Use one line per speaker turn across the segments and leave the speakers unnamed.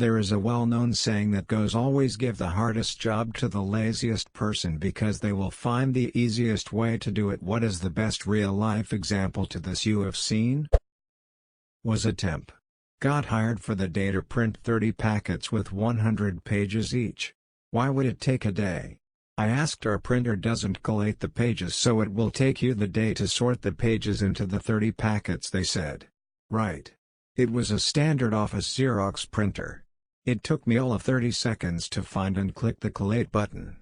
There is a well-known saying that goes, always give the hardest job to the laziest person because they will find the easiest way to do it. What is the best real-life example to this you have seen? Was a temp. Got hired for the day to print 30 packets with 100 pages each. Why would it take a day? I asked. Our printer doesn't collate the pages, so it will take you the day to sort the pages into the 30 packets, they said. Right. It was a standard office Xerox printer. It took me all of 30 seconds to find and click the collate button.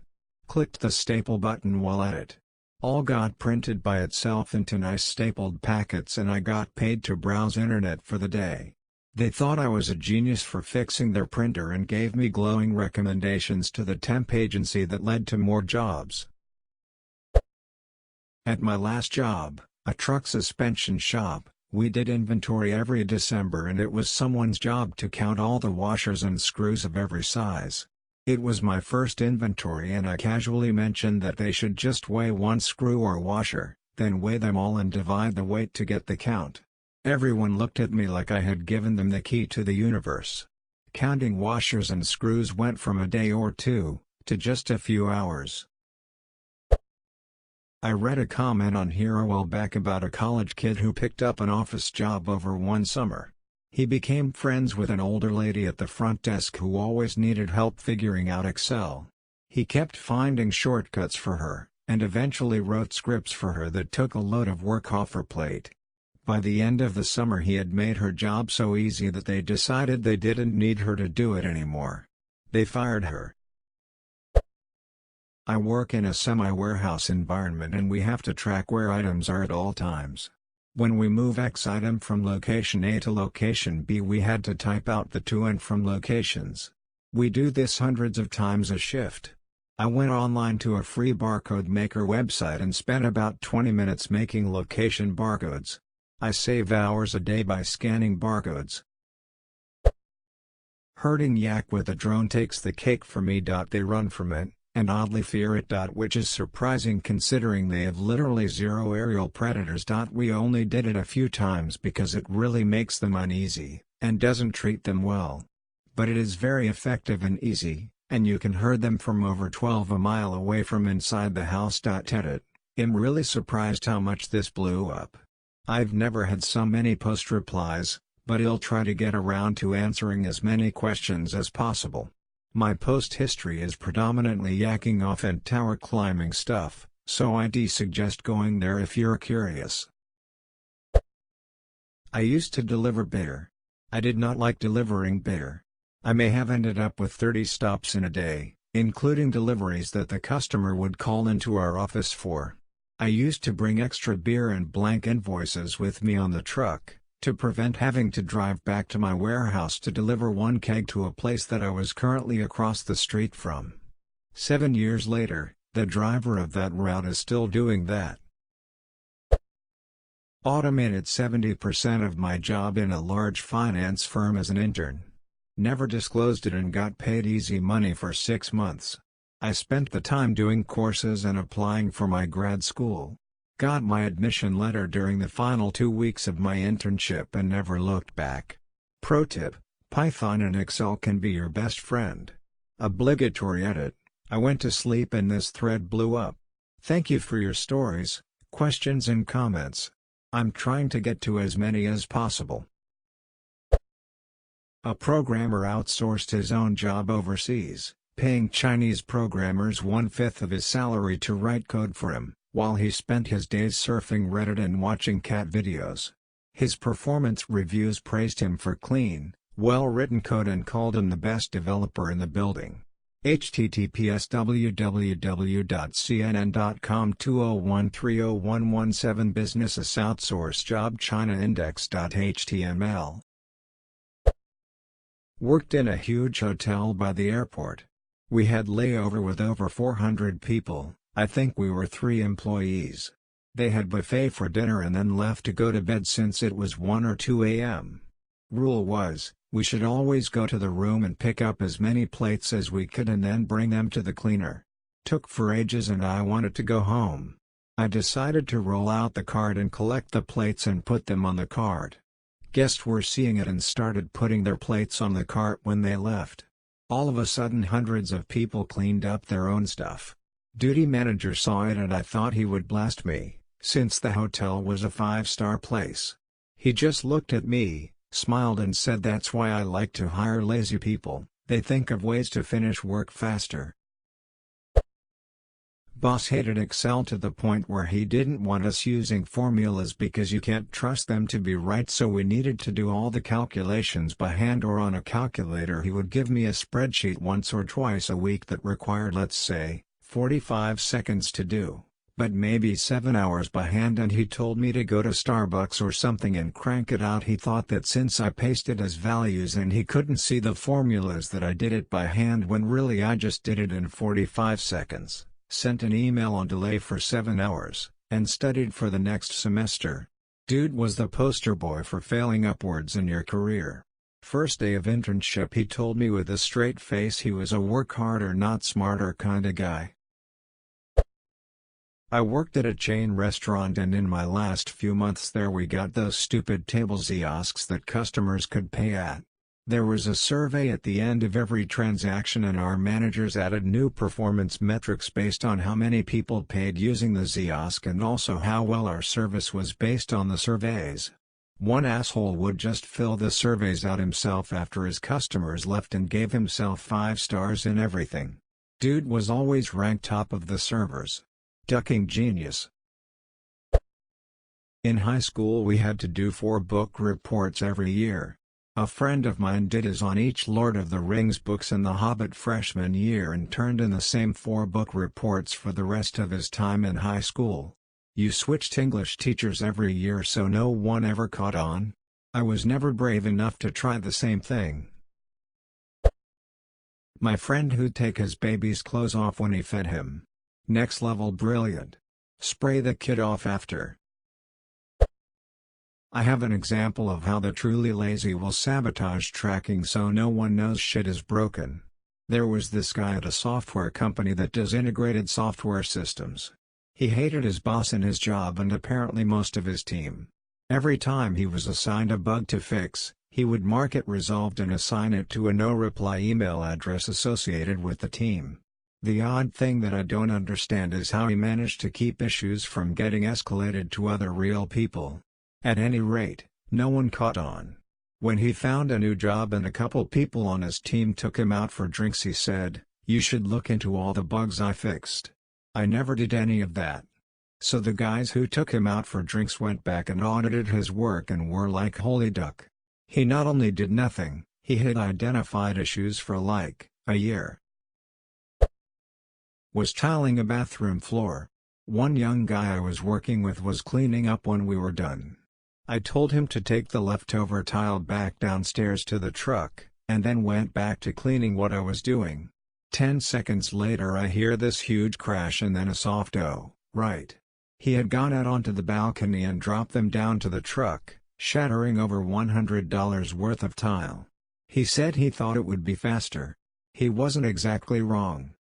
Clicked the staple button while at it. All got printed by itself into nice stapled packets, and I got paid to browse internet for the day. They thought I was a genius for fixing their printer and gave me glowing recommendations to the temp agency that led to more jobs. At my last job, a truck suspension shop, we did inventory every December, and it was someone's job to count all the washers and screws of every size. It was my first inventory, and I casually mentioned that they should just weigh one screw or washer, then weigh them all and divide the weight to get the count. Everyone looked at me like I had given them the key to the universe. Counting washers and screws went from a day or two, to just a few hours. I read a comment on here a while back about a college kid who picked up an office job over one summer. He became friends with an older lady at the front desk who always needed help figuring out Excel. He kept finding shortcuts for her, and eventually wrote scripts for her that took a load of work off her plate. By the end of the summer he had made her job so easy that they decided they didn't need her to do it anymore. They fired her. I work in a semi-warehouse environment, and we have to track where items are at all times. When we move X item from location A to location B, we had to type out the to and from locations. We do this hundreds of times a shift. I went online to a free barcode maker website and spent about 20 minutes making location barcodes. I save hours a day by scanning barcodes. Herding yak with a drone takes the cake for me. They run from it, and oddly fear it. Which is surprising considering they have literally zero aerial predators. We only did it a few times because it really makes them uneasy, and doesn't treat them well. But it is very effective and easy, and you can herd them from over 12 a mile away from inside the house. Edit. I'm really surprised how much this blew up. I've never had so many post replies, but I'll try to get around to answering as many questions as possible. My post history is predominantly yakking off and tower climbing stuff, so I'd suggest going there if you're curious. I used to deliver beer. I did not like delivering beer. I may have ended up with 30 stops in a day, including deliveries that the customer would call into our office for. I used to bring extra beer and blank invoices with me on the truck, to prevent having to drive back to my warehouse to deliver one keg to a place that I was currently across the street from. 7 years later, the driver of that route is still doing that. Automated 70% of my job in a large finance firm as an intern. Never disclosed it and got paid easy money for 6 months. I spent the time doing courses and applying for my grad school. Got my admission letter during the final 2 weeks of my internship and never looked back. Pro tip: Python and Excel can be your best friend. Obligatory edit: I went to sleep and this thread blew up. Thank you for your stories, questions and comments. I'm trying to get to as many as possible. A programmer outsourced his own job overseas, paying Chinese programmers 1/5 of his salary to write code for him, while he spent his days surfing Reddit and watching cat videos. His performance reviews praised him for clean, well-written code and called him the best developer in the building. https www.cnn.com 20130117 Businesses Outsource Job China Index.html. Worked in a huge hotel by the airport. We had layover with over 400 people. I think we were 3 employees. They had buffet for dinner and then left to go to bed since it was 1 or 2 a.m. Rule was, we should always go to the room and pick up as many plates as we could and then bring them to the cleaner. Took for ages and I wanted to go home. I decided to roll out the card and collect the plates and put them on the card. Guests were seeing it and started putting their plates on the cart when they left. All of a sudden hundreds of people cleaned up their own stuff. Duty manager saw it and I thought he would blast me, since the hotel was a 5-star place. He just looked at me, smiled and said that's why I like to hire lazy people, they think of ways to finish work faster. Boss hated Excel to the point where he didn't want us using formulas because you can't trust them to be right, so we needed to do all the calculations by hand or on a calculator. He would give me a spreadsheet once or twice a week that required, let's say, 45 seconds to do, but maybe 7 hours by hand, and he told me to go to Starbucks or something and crank it out. He thought that since I pasted as values and he couldn't see the formulas that I did it by hand, when really I just did it in 45 seconds. Sent an email on delay for 7 hours, and studied for the next semester. Dude was the poster boy for failing upwards in your career. First day of internship he told me with a straight face he was a work harder not smarter kinda guy. I worked at a chain restaurant, and in my last few months there we got those stupid table kiosks that customers could pay at. There was a survey at the end of every transaction and our managers added new performance metrics based on how many people paid using the kiosk and also how well our service was based on the surveys. One asshole would just fill the surveys out himself after his customers left and gave himself 5 stars in everything. Dude was always ranked top of the servers. Ducking genius. In high school we had to do 4 book reports every year. A friend of mine did his on each Lord of the Rings books in The Hobbit freshman year and turned in the same 4 book reports for the rest of his time in high school. You switched English teachers every year so no one ever caught on. I was never brave enough to try the same thing. My friend who'd take his baby's clothes off when he fed him. Next level brilliant. Spray the kid off after. I have an example of how the truly lazy will sabotage tracking so no one knows shit is broken. There was this guy at a software company that does integrated software systems. He hated his boss and his job and apparently most of his team. Every time he was assigned a bug to fix, he would mark it resolved and assign it to a no-reply email address associated with the team. The odd thing that I don't understand is how he managed to keep issues from getting escalated to other real people. At any rate, no one caught on. When he found a new job and a couple people on his team took him out for drinks, he said, "You should look into all the bugs I fixed." I never did any of that. So the guys who took him out for drinks went back and audited his work and were like, holy duck. He not only did nothing, he had identified issues for like a year. Was tiling a bathroom floor. One young guy I was working with was cleaning up when we were done. I told him to take the leftover tile back downstairs to the truck, and then went back to cleaning what I was doing. 10 seconds later I hear this huge crash and then a soft "oh, right." He had gone out onto the balcony and dropped them down to the truck, shattering over $100 worth of tile. He said he thought it would be faster. He wasn't exactly wrong.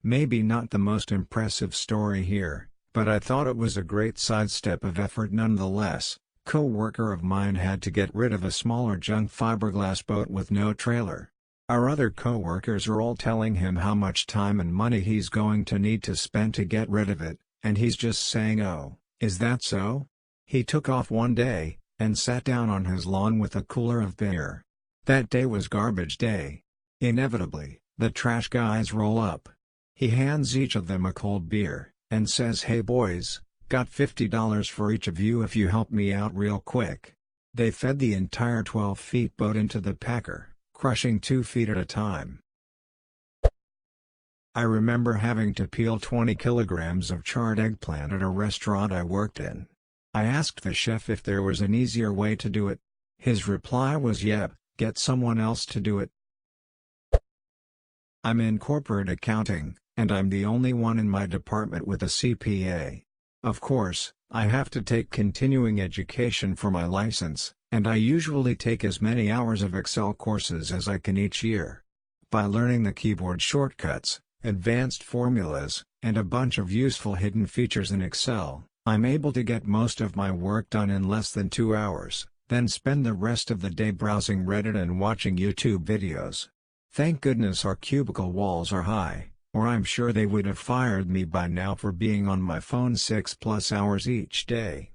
Maybe not the most impressive story here, but I thought it was a great sidestep of effort nonetheless. Co-worker of mine had to get rid of a smaller junk fiberglass boat with no trailer. Our other co-workers are all telling him how much time and money he's going to need to spend to get rid of it, and he's just saying, "Oh, is that so?" He took off one day, and sat down on his lawn with a cooler of beer. That day was garbage day. Inevitably, the trash guys roll up. He hands each of them a cold beer, and says, "Hey boys, got $50 for each of you if you help me out real quick." They fed the entire 12-feet boat into the packer, crushing 2 feet at a time. I remember having to peel 20 kilograms of charred eggplant at a restaurant I worked in. I asked the chef if there was an easier way to do it. His reply was, "Yep, get someone else to do it." I'm in corporate accounting, and I'm the only one in my department with a CPA. Of course, I have to take continuing education for my license, and I usually take as many hours of Excel courses as I can each year. By learning the keyboard shortcuts, advanced formulas, and a bunch of useful hidden features in Excel, I'm able to get most of my work done in less than 2 hours, then spend the rest of the day browsing Reddit and watching YouTube videos. Thank goodness our cubicle walls are high, or I'm sure they would have fired me by now for being on my phone 6+ hours each day.